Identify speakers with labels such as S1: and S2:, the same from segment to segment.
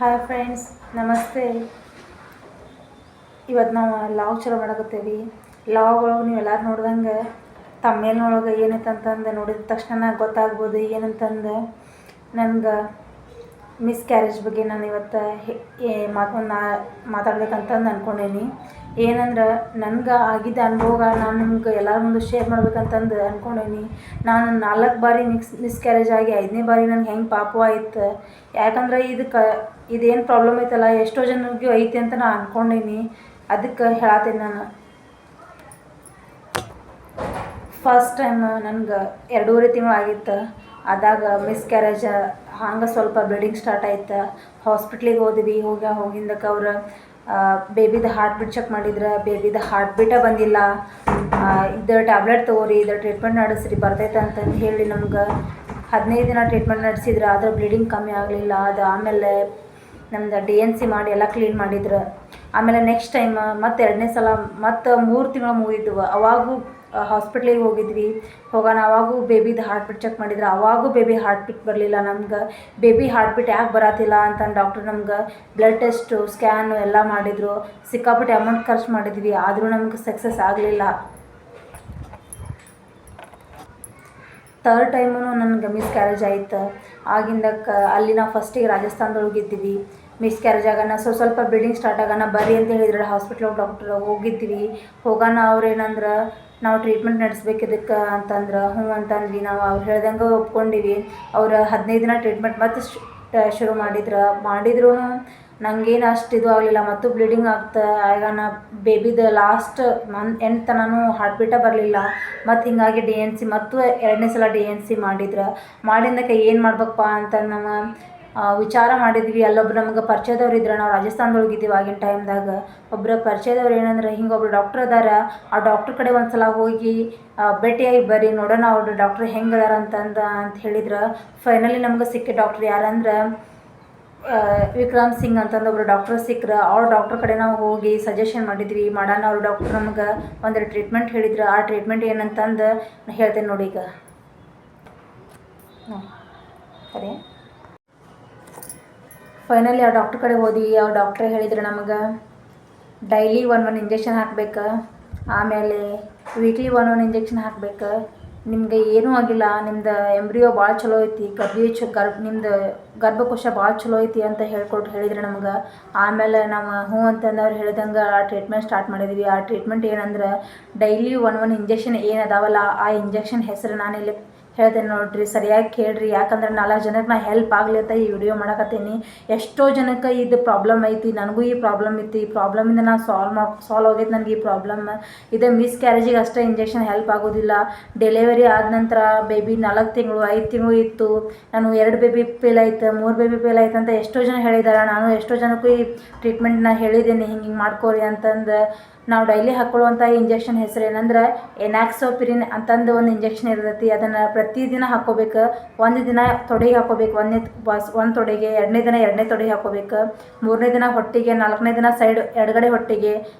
S1: Hi friends, ನಮಸ್ತೆ. ಇವತ್ತು ನಾವು ಲಾಗ್ ಚಲೋ ಮಾಡಕತ್ತೇವಿ. ಲಾಗ್ ಒಳಗೆ ನೀವು ಎಲ್ಲರೂ ನೋಡ್ದಂಗೆ ತಮ್ಮೇಲಿನೊಳಗೆ ಏನೈತಂತಂದು ನೋಡಿದ ತಕ್ಷಣ ಗೊತ್ತಾಗ್ಬೋದು ಏನಂತಂದು. ನನಗೆ ಮಿಸ್ ಕ್ಯಾರೇಜ್ ಬಗ್ಗೆ ನಾನು ಇವತ್ತು ಮಾತಾಡ್ಬೇಕಂತಂದು ಅಂದ್ಕೊಂಡೀನಿ. ಏನಂದ್ರೆ ನನಗೆ ಆಗಿದ್ದ ಅನುಭವ ನಾನು ನಿಮ್ಗೆ ಎಲ್ಲರ ಮುಂದೆ ಶೇರ್ ಮಾಡ್ಬೇಕಂತಂದು ಅಂದ್ಕೊಂಡೀನಿ. ನಾನು 4 ಬಾರಿ ಮಿಸ್ ಕ್ಯಾರೇಜ್ ಆಗಿ 5ನೇ ಬಾರಿ ನನಗೆ ಹೆಂಗೆ ಪಾಪು ಆಯ್ತು. ಯಾಕಂದ್ರೆ ಇದೇನು ಪ್ರಾಬ್ಲಮ್ ಐತಲ್ಲ ಎಷ್ಟೋ ಜನರಿಗೂ ಐತಿ ಅಂತ ನಾನು ಅಂದ್ಕೊಂಡೀನಿ. ಅದಕ್ಕೆ ಹೇಳತ್ತೀನಿ. ನಾನು ಫಸ್ಟ್ ಟೈಮ್ ನನಗೆ 2.5 ತಿಂಗಳು ಆಗಿತ್ತು. ಅದಾಗ ಮಿಸ್ ಕ್ಯಾರೇಜ್ ಹಂಗೆ ಸ್ವಲ್ಪ ಬ್ಲೀಡಿಂಗ್ ಸ್ಟಾರ್ಟ್ ಆಯ್ತು. ಹಾಸ್ಪಿಟ್ಲಿಗೆ ಹೋದ್ವಿ. ಹೋಗಿದ್ದಕ್ಕೆ ಅವ್ರು ಬೇಬಿದು ಹಾರ್ಟ್ ಬೀಟ್ ಚೆಕ್ ಮಾಡಿದ್ರೆ ಬೇಬಿದು ಹಾರ್ಟ್ ಬೀಟೇ ಬಂದಿಲ್ಲ. ಇದು ಟ್ಯಾಬ್ಲೆಟ್ ತೊಗೋರಿ, ಇದು ಟ್ರೀಟ್ಮೆಂಟ್ ನಡೆಸ್ರಿ ಬರ್ತೈತೆ ಅಂತಂದು ಹೇಳಿ ನಮ್ಗೆ 15 ದಿನ ಟ್ರೀಟ್ಮೆಂಟ್ ನಡೆಸಿದ್ರು. ಆದರೆ ಬ್ಲೀಡಿಂಗ್ ಕಮ್ಮಿ ಆಗಲಿಲ್ಲ. ಅದು ಆಮೇಲೆ ನಮ್ದು DNC ಮಾಡಿ ಎಲ್ಲ ಕ್ಲೀನ್ ಮಾಡಿದ್ರು. ಆಮೇಲೆ ನೆಕ್ಸ್ಟ್ ಟೈಮ್ ಮತ್ತು 2ನೇ ಸಲ ಮತ್ತು 3 ತಿಂಗಳು ಮುಗಿದ್ವು. ಅವಾಗೂ ಹಾಸ್ಪಿಟ್ಲಿಗೆ ಹೋಗಿದ್ವಿ. ಅವಾಗೂ ಬೇಬಿದು ಹಾರ್ಟ್ ಬೀಟ್ ಚೆಕ್ ಮಾಡಿದ್ರು. ಅವಾಗೂ ಬೇಬಿ ಹಾರ್ಟ್ ಬೀಟ್ ಬರಲಿಲ್ಲ. ನಮ್ಗೆ ಬೇಬಿ ಹಾರ್ಟ್ ಬೀಟ್ ಯಾಕೆ ಬರತ್ತಿಲ್ಲ ಅಂತಂದು ಡಾಕ್ಟ್ರು ನಮ್ಗೆ ಬ್ಲಡ್ ಟೆಸ್ಟು ಸ್ಕ್ಯಾನು ಎಲ್ಲ ಮಾಡಿದರು. ಸಿಕ್ಕಾಪಟ್ಟೆ ಅಮೌಂಟ್ ಖರ್ಚು ಮಾಡಿದ್ವಿ. ಆದರೂ ನಮ್ಗೆ ಸಕ್ಸಸ್ ಆಗಲಿಲ್ಲ. 3rd ಟೈಮೂ ನನಗೆ ಮಿಸ್ ಕ್ಯಾರೇಜ್ ಆಯ್ತು. ಆಗಿಂದಕ್ಕೆ ಅಲ್ಲಿ ನಾವು ಫಸ್ಟಿಗೆ ರಾಜಸ್ಥಾನದೊಳಗೆ ಇದ್ದೀವಿ. ಮಿಸ್ ಕ್ಯಾರೇಜ್ ಆಗೋಣ ಸ್ವಲ್ಪ ಬ್ಲೀಡಿಂಗ್ ಸ್ಟಾರ್ಟ್ ಆಗೋಣ ಬರ್ರಿ ಅಂತ ಹೇಳಿದ್ರು ಹಾಸ್ಪಿಟ್ಲಿಗೆ. ಡಾಕ್ಟ್ರ್ ಹೋಗಿದ್ವಿ. ಹೋಗೋಣ ಅವ್ರು ಏನಂದ್ರೆ ನಾವು ಟ್ರೀಟ್ಮೆಂಟ್ ನಡೆಸ್ಬೇಕು ಇದಕ್ಕೆ ಅಂತಂದ್ರೆ ಹ್ಞೂ ಅಂತಂದ್ವಿ. ನಾವು ಅವ್ರು ಹೇಳ್ದಂಗೆ ಒಪ್ಕೊಂಡಿವಿ. ಅವ್ರು 15 ದಿನ ಟ್ರೀಟ್ಮೆಂಟ್ ಮತ್ತು ಶುರು ಮಾಡಿದ್ರು. ನನಗೇನು ಅಷ್ಟು ಇದು ಆಗಲಿಲ್ಲ. ಮತ್ತು ಬ್ಲೀಡಿಂಗ್ ಆಗ್ತಾ ಆಗೋಣ ಬೇಬಿದು ಲಾಸ್ಟ್ ಎಂಡ್ ತನೂ ಹಾರ್ಟ್ ಬೀಟೇ ಬರಲಿಲ್ಲ. ಮತ್ತು ಹೀಗಾಗಿ DNC ಮತ್ತು 2ನೇ ಸಲ DNC ಮಾಡಿದ್ದಕ್ಕೆ ಏನು ಮಾಡ್ಬೇಕಪ್ಪ ಅಂತ ನಾವು ವಿಚಾರ ಮಾಡಿದ್ವಿ. ಅಲ್ಲೊಬ್ರು ನಮ್ಗೆ ಪರಿಚಯದವ್ರು ಇದ್ರು. ನಾವು ರಾಜಸ್ಥಾನದೊಳಗೆ ಇದ್ದೀವಿ ಆಗಿನ ಟೈಮ್ದಾಗ. ಒಬ್ಬರು ಪರಿಚಯದವ್ರು ಏನಂದ್ರೆ ಹಿಂಗೊಬ್ರು ಡಾಕ್ಟ್ರ್ ಅದಾರ, ಆ ಡಾಕ್ಟ್ರ್ ಕಡೆ ಒಂದು ಸಲ ಹೋಗಿ ಭೇಟಿಯಾಗಿ ಬರ್ರಿ ನೋಡೋಣ ಅವ್ರು ಡಾಕ್ಟ್ರ್ ಹೆಂಗೆ ಅದಾರ ಅಂತ ಹೇಳಿದ್ರು. ಫೈನಲಿ ನಮ್ಗೆ ಸಿಕ್ಕ ಡಾಕ್ಟ್ರ್ ಯಾರಂದ್ರೆ ವಿಕ್ರಮ್ ಸಿಂಗ್ ಅಂತಂದು ಒಬ್ಬರು ಡಾಕ್ಟ್ರ್ ಸಿಕ್ಕರು. ಅವ್ರ ಡಾಕ್ಟ್ರ್ ಕಡೆ ನಾವು ಹೋಗಿ ಸಜೆಷನ್ ಮಾಡಿದ್ವಿ ಮಾಡೋಣ. ಅವ್ರು ಡಾಕ್ಟ್ರ್ ನಮ್ಗೆ ಒಂದೆರಡು ಟ್ರೀಟ್ಮೆಂಟ್ ಹೇಳಿದ್ರು. ಆ ಟ್ರೀಟ್ಮೆಂಟ್ ಏನಂತಂದು ಹೇಳ್ತೇನೆ ನೋಡಿ. ಈಗ ಸರಿ, ಫೈನಲಿ ಆ ಡಾಕ್ಟ್ರ್ ಕಡೆ ಹೋದ್ವಿ. ಅವ್ರ ಡಾಕ್ಟ್ರೇ ಹೇಳಿದ್ರು ನಮಗೆ ಡೈಲಿ ಒಂದು ಇಂಜೆಕ್ಷನ್ ಹಾಕ್ಬೇಕು, ಆಮೇಲೆ ವೀಕ್ಲಿ ಒಂದು ಇಂಜೆಕ್ಷನ್ ಹಾಕ್ಬೇಕು. ನಿಮಗೆ ಏನೂ ಆಗಿಲ್ಲ, ನಿಮ್ದು ಎಂಬ್ರಿಯೋ ಭಾಳ ಚಲೋ ಐತಿ, ನಿಮ್ದು ಗರ್ಭಕೋಶ ಭಾಳ ಚಲೋ ಐತಿ ಅಂತ ಹೇಳಿದ್ರು ನಮ್ಗೆ. ಆಮೇಲೆ ನಾವು ಹ್ಞೂ ಅಂತಂದು ಅವ್ರು ಹೇಳಿದಂಗೆ ಆ ಟ್ರೀಟ್ಮೆಂಟ್ ಸ್ಟಾರ್ಟ್ ಮಾಡಿದ್ವಿ. ಆ ಟ್ರೀಟ್ಮೆಂಟ್ ಏನಂದ್ರೆ ಡೈಲಿ ಒಂದು ಇಂಜೆಕ್ಷನ್ ಏನು ಅದಾವಲ್ಲ ಆ ಇಂಜೆಕ್ಷನ್ ಹೆಸರು ನಾನಿಲ್ಲಿ ಹೇಳ್ತೇನೆ ನೋಡ್ರಿ, ಸರಿಯಾಗಿ ಕೇಳ್ರಿ. ಯಾಕಂದ್ರೆ 4 ಜನಕ್ಕೆ ನಾ ಹೆಲ್ಪ್ ಆಗಲಿ ಅಂತ ಈ ವಿಡಿಯೋ ಮಾಡಕತ್ತೀನಿ. ಎಷ್ಟೋ ಜನಕ್ಕೆ ಇದು ಪ್ರಾಬ್ಲಮ್ ಐತಿ. ನನಗೂ ಈ ಪ್ರಾಬ್ಲಮ್ ಇತ್ತು. ಈ ಪ್ರಾಬ್ಲಮಿಂದ ನಾನು ಸಾಲ್ವ್ ಆಗೈತೆ ನನಗೆ ಈ ಪ್ರಾಬ್ಲಮ್. ಇದು ಮಿಸ್ ಕ್ಯಾರೇಜಿಗೆ ಅಷ್ಟೇ ಇಂಜೆಕ್ಷನ್ ಹೆಲ್ಪ್ ಆಗೋದಿಲ್ಲ. ಡೆಲಿವರಿ ಆದ ನಂತರ ಬೇಬಿ 4 ತಿಂಗಳು 5 ತಿಂಗಳು ಇತ್ತು. ನಾನು 2 ಬೇಬಿ ಫೇಲ್ ಆಯ್ತು, 3 ಬೇಬಿ ಫೇಲ್ ಆಯ್ತು ಅಂತ ಎಷ್ಟೋ ಜನ ಹೇಳಿದ್ದಾರೆ. ನಾನು ಎಷ್ಟೋ ಜನಕ್ಕೂ ಈ ಟ್ರೀಟ್ಮೆಂಟ್ನ ಹೇಳಿದ್ದೀನಿ ಹಿಂಗೆ ಮಾಡ್ಕೋರಿ ಅಂತಂದು. ನಾವು ಡೈಲಿ ಹಾಕ್ಕೊಳ್ಳುವಂಥ ಇಂಜೆಕ್ಷನ್ ಹೆಸರು ಏನಂದ್ರೆ ಎನಾಕ್ಸೋಪಿರಿನ್ ಅಂತಂದು ಒಂದು ಇಂಜೆಕ್ಷನ್ ಇರ್ತೈತಿ. ಅದನ್ನು ಪ್ರತಿದಿನ ಹಾಕ್ಕೋಬೇಕು. 1 ದಿನ ತೊಡೆಗೆ ಹಾಕ್ಕೋಬೇಕು, ಒಂದು ತೊಡೆಗೆ, 2ನೇ ದಿನ 2ನೇ ತೊಡೆಗೆ ಹಾಕ್ಕೋಬೇಕು, 3ನೇ ದಿನ ಹೊಟ್ಟೆಗೆ, 4ನೇ ದಿನ ಸೈಡ್ ಎಡಗಡೆ ಹೊಟ್ಟೆಗೆ,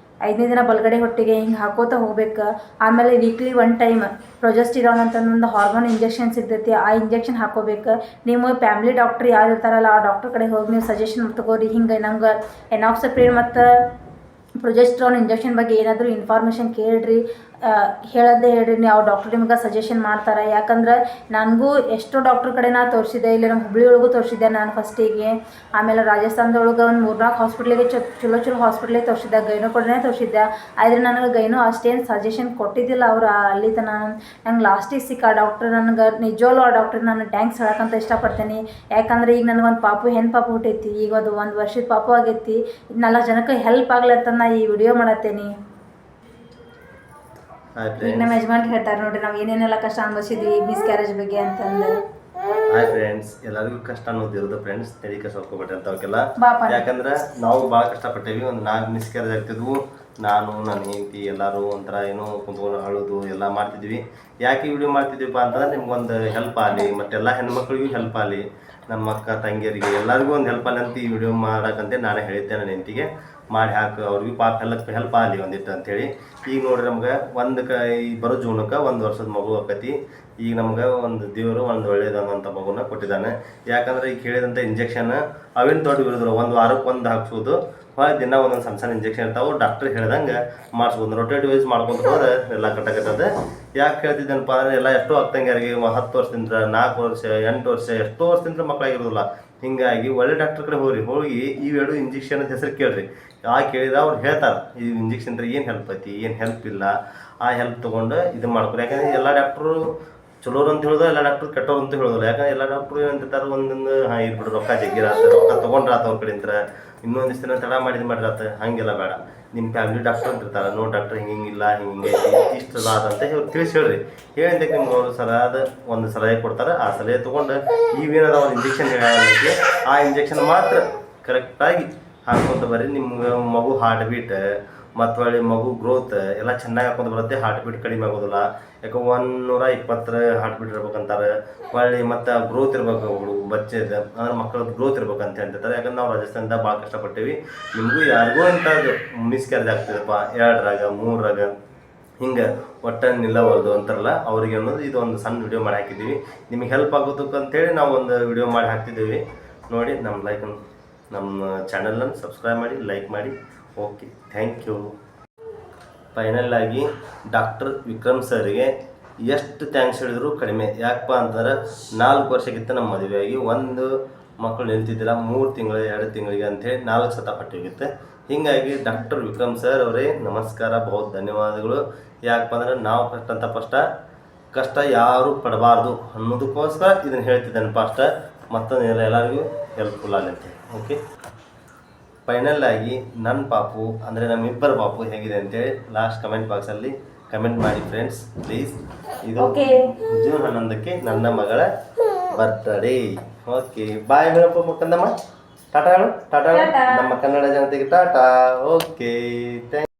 S1: 5ನೇ ದಿನ ಬಲಗಡೆ ಹೊಟ್ಟೆಗೆ ಹಿಂಗೆ ಹಾಕೋತಾ ಹೋಗ್ಬೇಕು. ಆಮೇಲೆ ವೀಕ್ಲಿ 1 ಟೈಮ್ ಪ್ರೊಜೆಸ್ಟಿರಾನ್ ಅಂತಂದು ಹಾರ್ಮೋನ್ ಇಂಜೆಕ್ಷನ್ಸ್ ಇರ್ತೈತಿ. ಆ ಇಂಜೆಕ್ಷನ್ ಹಾಕ್ಕೋಬೇಕು. ನಿಮ್ಮ ಫ್ಯಾಮಿಲಿ ಡಾಕ್ಟ್ರ್ ಯಾರು ಇರ್ತಾರಲ್ಲ ಆ ಡಾಕ್ಟ್ರ್ ಕಡೆ ಹೋಗಿ ನೀವು ಸಜೆಷನ್ ತಗೋರಿ. ಹಿಂಗೆ ನಮ್ಗೆ ಎನಾಕ್ಸೋಪಿರಿನ್ ಮತ್ತು ಪ್ರೊಜೆಸ್ಟ್ರಾನ್ ಇಂಜೆಕ್ಷನ್ ಬಗ್ಗೆ ಏನಾದರೂ ಇನ್ಫಾರ್ಮೇಷನ್ ಕೇಳ್ರಿ, ಹೇಳೋದೇ ಹೇಳ್ರಿ. ನೀವು ಡಾಕ್ಟ್ರ್ ನಿಮ್ಗೆ ಸಜೆಷನ್ ಮಾಡ್ತಾರೆ. ಯಾಕಂದ್ರೆ ನನಗೂ ಎಷ್ಟೋ ಡಾಕ್ಟ್ರ್ ಕಡೆ ನಾನು ತೋರಿಸಿದ್ದೆ. ಇಲ್ಲಿ ನಮ್ಮ ಹುಬ್ಳಿ ಒಳಗೂ ತೋರಿಸಿದ್ದೆ ನಾನು ಫಸ್ಟಿಗೆ. ಆಮೇಲೆ ರಾಜಸ್ಥಾನದೊಳಗೆ ಒಂದು 3-4 ಹಾಸ್ಪಿಟ್ಲಿಗೆ ಚಲೋ ಹಾಸ್ಪಿಟ್ಲಿಗೆ ತೋರಿಸಿದ್ದೆ, ಗೈನೋ ಕಡೆನೇ ತೋರಿಸಿದ್ದೆ. ಆದರೆ ನನಗೆ ಗೈನೋ ಅಷ್ಟೇನು ಸಜೆಷನ್ ಕೊಟ್ಟಿದ್ದಿಲ್ಲ ಅವರು ಅಲ್ಲಿ ತನಕ. ನಂಗೆ ಲಾಸ್ಟಿಗೆ ಸಿಕ್ಕ ಆ ಡಾಕ್ಟ್ರ್ ನನಗೆ ನಿಜವಲ್ಲೂ ಆ ಡಾಕ್ಟ್ರಿಗೆ ನಾನು ಟ್ಯಾಂಕ್ಸ್ ಹೇಳೋಕ್ಕಂತ ಇಷ್ಟಪಡ್ತೀನಿ. ಯಾಕಂದ್ರೆ ಈಗ ನನಗೊಂದು ಹೆಣ್ಣು ಪಾಪು ಹುಟ್ಟೈತಿ. ಈಗ ಅದು 1 ವರ್ಷದ ಪಾಪು ಆಗೈತಿ. 4 ಜನಕ್ಕೆ ಹೆಲ್ಪ್ ಆಗಲಿ ಅಂತ ನಾನು ಈ ವಿಡಿಯೋ ಮಾಡತ್ತೇನೆ. ಈಗ ನಮ್ಮ ಯಜಮಾನ್ ಹೇಳ್ತಾರೆ ನೋಡ್ರಿ ನಾವು ಏನೇನೆಲ್ಲ ಕಷ್ಟ ಅನುಭವಿಸಿದ್ವಿ ಮಿಸ್ ಕ್ಯಾರೇಜ್ ಬಗ್ಗೆ ಅಂತಂದು.
S2: ಹಾಯ್ ಫ್ರೆಂಡ್ಸ್, ಎಲ್ಲರಿಗೂ ಕಷ್ಟ ಅನ್ನೋದಿರೋದು ಫ್ರೆಂಡ್ಸ್, ತಲೆ ಕಷ್ಟ ಹೋಗ್ಕೊಬೇಡ್ರಿ ಅಂತವಕ್ಕೆಲ್ಲ. ಯಾಕಂದ್ರೆ ನಾವು ಭಾಳ ಕಷ್ಟಪಟ್ಟೇವಿ. ಒಂದು 4 ಮಿಸ್ ಕ್ಯಾರೇಜ್ ಆಗ್ತಿದ್ವು. ನಾನು ನನ್ನ ಹೆಂಡತಿ ಎಲ್ಲರೂ ಒಂಥರ ಏನೋ ಕುಂತ್ಕೊಂಡು ಅಳೋದು ಎಲ್ಲ ಮಾಡ್ತಿದ್ವಿ. ಯಾಕೆ ವಿಡಿಯೋ ಮಾಡ್ತಿದ್ವಿಪ್ಪ ಅಂತಂದ್ರೆ ನಿಮ್ಗೊಂದು ಹೆಲ್ಪ್ ಆಗಲಿ, ಮತ್ತೆಲ್ಲ ಹೆಣ್ಮಕ್ಳಿಗೂ ಹೆಲ್ಪ್ ಆಗಲಿ, ನಮ್ಮ ಅಕ್ಕ ತಂಗಿಯರಿಗೆ ಎಲ್ಲರಿಗೂ ಒಂದು ಹೆಲ್ಪ್ ಆಗಲಿ ಅಂತ ಈ ವಿಡಿಯೋ ಮಾಡೋಕ್ಕಂತೆ ನಾನೇ ಹೇಳಿದ್ದೆ ನನ್ನ ಹೆಂಡತಿಗೆ. ಮಾಡಿ ಹಾಕಿ ಅವ್ರಿಗೂ ಪಾಪ ಹೆಲ್ಪ್ ಆಗಲಿ ಒಂದಿಟ್ಟು ಅಂಥೇಳಿ. ಈಗ ನೋಡ್ರಿ ನಮ್ಗೆ ಬರೋ ಜೂನಕ್ಕೆ 1 ವರ್ಷದ ಮಗು ಆಕತಿ. ಈಗ ನಮ್ಗೆ ಒಂದು ದೇವರು ಒಂದು ಒಳ್ಳೇದಂತ ಮಗುನ ಕೊಟ್ಟಿದ್ದಾನೆ. ಯಾಕಂದ್ರೆ ಈಗ ಹೇಳಿದಂಥ ಇಂಜೆಕ್ಷನ್ ಅವೇನು ದೊಡ್ಡ ಇರೋದಿಲ್ಲ, ಒಂದು ವಾರಕ್ಕೆ ಒಂದು ಹಾಕ್ಸೋದು, ದಿನ ಒಂದೊಂದು ಸಣ್ಣ ಸಣ್ಣ ಇಂಜೆಕ್ಷನ್ ಇರ್ತಾವೆ. ಡಾಕ್ಟ್ರ್ ಹೇಳ್ದಂಗೆ ಮಾಡಿಸ್ಬೋದು, ರೊಟೇಟ್ ವೈಸ್ ಮಾಡ್ಕೊಂತ ಹೋದ್ರೆ ಎಲ್ಲ ಕಟ್ಟಾಗತ್ತದೆ. ಯಾಕೆ ಹೇಳ್ತಿದ್ದೇನಪ್ಪ ಅಂದರೆ ಎಲ್ಲ ಎಷ್ಟೋ ಆಗ್ತಂಗ್ಯಾರಿಗೆ 10 ವರ್ಷದಿಂದ 4 ವರ್ಷ 8 ವರ್ಷ ಎಷ್ಟೋ ವರ್ಷದಿಂದ ಮಕ್ಕಳಾಗಿರೋದಿಲ್ಲ. ಹಿಂಗಾಗಿ ಒಳ್ಳೆ ಡಾಕ್ಟ್ರ್ ಕಡೆ ಹೋಗಿ ಇವೆರಡು ಇಂಜೆಕ್ಷನ್ ಹೆಸರು ಕೇಳ್ರಿ. ಕೇಳಿದ್ರೆ ಅವ್ರು ಹೇಳ್ತಾರೆ ಈ ಇಂಜೆಕ್ಷನ್ ಏನು ಹೆಲ್ಪ್ ಐತಿ, ಏನು ಹೆಲ್ಪ್ ಇಲ್ಲ, ಆ ಹೆಲ್ಪ್ ತೊಗೊಂಡು ಇದು ಮಾಡ್ಕೊರಿ. ಯಾಕಂದರೆ ಎಲ್ಲ ಡಾಕ್ಟ್ರು ಚಲೋರು ಅಂತ ಹೇಳೋದು, ಎಲ್ಲ ಡಾಕ್ಟ್ರು ಕೆಟ್ಟವ್ರು ಅಂತ ಹೇಳೋದಿಲ್ಲ. ಯಾಕಂದ್ರೆ ಎಲ್ಲ ಡಾಕ್ಟ್ರು ಏನಂತಿರ್ತಾರೆ, ಒಂದೊಂದು ಇರ್ಬಿಡು ರೊಕ್ಕ ಜಗ್ಗಿರಾತ, ರೊಕ್ಕ ತೊಗೊಂಡ್ರಾತ ಅವ್ರ ಕಡೆಯಿಂದ, ಇನ್ನೊಂದಿಷ್ಟು ದಿನ ತಡ ಮಾಡಿರಾತ. ಹಾಗೆಲ್ಲ ಬೇಡ. ನಿಮ್ಮ ಫ್ಯಾಮಿಲಿ ಡಾಕ್ಟ್ರ್ ಅಂತ ಇರ್ತಾರೆ, ನೋ ಡಾಕ್ಟ್ರ್ ಹಿಂಗಿಲ್ಲ ಹಿಂಗೆ ಇಷ್ಟು ಅಂತ ಅವ್ರು ತಿಳಿಸಿ ಹೇಳ್ರಿ. ಹೇಳಿದ್ದಕ್ಕೆ ನಿಮ್ಗೆ ಅವರು ಸರಿಯಾದ ಒಂದು ಸಲಹೆ ಕೊಡ್ತಾರೆ. ಆ ಸಲಹೆ ತೊಗೊಂಡು ಇವೇನಾದ ಒಂದು ಇಂಜೆಕ್ಷನ್ ಹೇಳೋದಕ್ಕೆ ಆ ಇಂಜೆಕ್ಷನ್ ಮಾತ್ರ ಕರೆಕ್ಟಾಗಿ ಹಾಕ್ಕೊಂತ ಬರ್ರಿ. ನಿಮ್ಗೆ ಮಗು ಹಾರ್ಟ್ ಬೀಟ್ ಮತ್ತು ಒಳ್ಳೆ ಮಗು ಗ್ರೋತ್ ಎಲ್ಲ ಚೆನ್ನಾಗಿ ಹಾಕೊಂಡು ಬರುತ್ತೆ. ಹಾರ್ಟ್ ಬೀಟ್ ಕಡಿಮೆ ಆಗೋದಿಲ್ಲ. ಯಾಕೆ 120 ಹಾರ್ಟ್ ಬೀಟ್ ಇರ್ಬೇಕಂತಾರೆ. ಒಳ್ಳೆ ಮತ್ತು ಗ್ರೋತ್ ಇರ್ಬೇಕು, ಬಚ್ಚೆದು ಅಂದ್ರೆ ಮಕ್ಕಳದ್ದು ಗ್ರೋತ್ ಇರ್ಬೇಕಂತ ಹೇಳ್ತಿರ್ತಾರೆ. ಯಾಕಂದ್ರೆ ನಾವು ರಾಜಸ್ಥಾನದಾಗ ಭಾಳ ಕಷ್ಟಪಟ್ಟೇವಿ. ನಿಮಗೂ ಯಾರಿಗೂ ಇಂಥದ್ದು ಮಿಸ್ಕ್ಯಾರೇಜ್ ಆಗ್ತಿದಪ್ಪ 2ರಾಗ 3ರಾಗ ಹಿಂಗೆ ಒಟ್ಟು ನಿಲ್ಲವಲ್ದು ಅಂತಾರಲ್ಲ, ಅವ್ರಿಗೆ ಅನ್ನೋದು ಇದು ಒಂದು ಸಣ್ಣ ವಿಡಿಯೋ ಮಾಡಿ ಹಾಕಿದ್ದೀವಿ. ನಿಮಗೆ ಹೆಲ್ಪ್ ಆಗೋದಕ್ಕೆ ಅಂತೇಳಿ ನಾವು ಒಂದು ವಿಡಿಯೋ ಮಾಡಿ ಹಾಕ್ತಿದ್ದೀವಿ. ನೋಡಿ ನಮ್ಮ ಚಾನಲನ್ನು ಸಬ್ಸ್ಕ್ರೈಬ್ ಮಾಡಿ, ಲೈಕ್ ಮಾಡಿ. Okay, thank you. ಫೈನಲ್ ಆಗಿ ಡಾಕ್ಟರ್ ವಿಕ್ರಮ್ ಸರ್ಗೆ ಎಷ್ಟು ಥ್ಯಾಂಕ್ಸ್ ಹೇಳಿದ್ರು ಕಡಿಮೆ. ಯಾಕಪ್ಪ ಅಂತಂದ್ರೆ 4 ವರ್ಷಕ್ಕಿಂತ ನಮ್ಮ ಮದುವೆಯಾಗಿ ಒಂದು ಮಕ್ಕಳು ನಿಲ್ತಿದ್ದಿಲ್ಲ, 3 ತಿಂಗಳು 2 ತಿಂಗಳಿಗೆ ಅಂಥೇಳಿ 4 ಸತ ಪಟ್ಟಿರುತ್ತೆ. ಹೀಗಾಗಿ ಡಾಕ್ಟರ್ ವಿಕ್ರಮ್ ಸರ್ ಅವರೇ ನಮಸ್ಕಾರ, ಬಹುತ್ ಧನ್ಯವಾದಗಳು. ಯಾಕಪ್ಪ ಅಂದ್ರೆ ನಾವು ಕಷ್ಟ ಯಾರು ಪಡಬಾರ್ದು ಅನ್ನೋದಕ್ಕೋಸ್ಕರ ಇದನ್ನು ಹೇಳ್ತಿದ್ದೇನೆ ಫಾಸ್ಟ್. ಮತ್ತೊಂದು ಎಲ್ಲರಿಗೂ ಹೆಲ್ಪ್ಫುಲ್ ಆಗತ್ತೆ. ಓಕೆ, ಫೈನಲ್ ಆಗಿ ನನ್ನ ಪಾಪು ಅಂದರೆ ನಮ್ಮಿಬ್ಬರ ಪಾಪು ಹೇಗಿದೆ ಅಂತೇಳಿ ಲಾಸ್ಟ್ ಕಮೆಂಟ್ ಬಾಕ್ಸಲ್ಲಿ ಕಮೆಂಟ್ ಮಾಡಿ ಫ್ರೆಂಡ್ಸ್ ಪ್ಲೀಸ್. ಇದು ಜೂನ್ 11ಕ್ಕೆ ನನ್ನ ಮಗಳ ಬರ್ತ್ಡೇ. ಓಕೆ, ಬಾಯ್ ಹೇಳಪ್ಪ ಮುಖಂದಮ್ಮ. ಟಾಟಾ ಹೇಳು, ಟಾಟಾ ನಮ್ಮ ಕನ್ನಡ ಜನತೆಗೆ ಟಾಟಾ. Okay, thank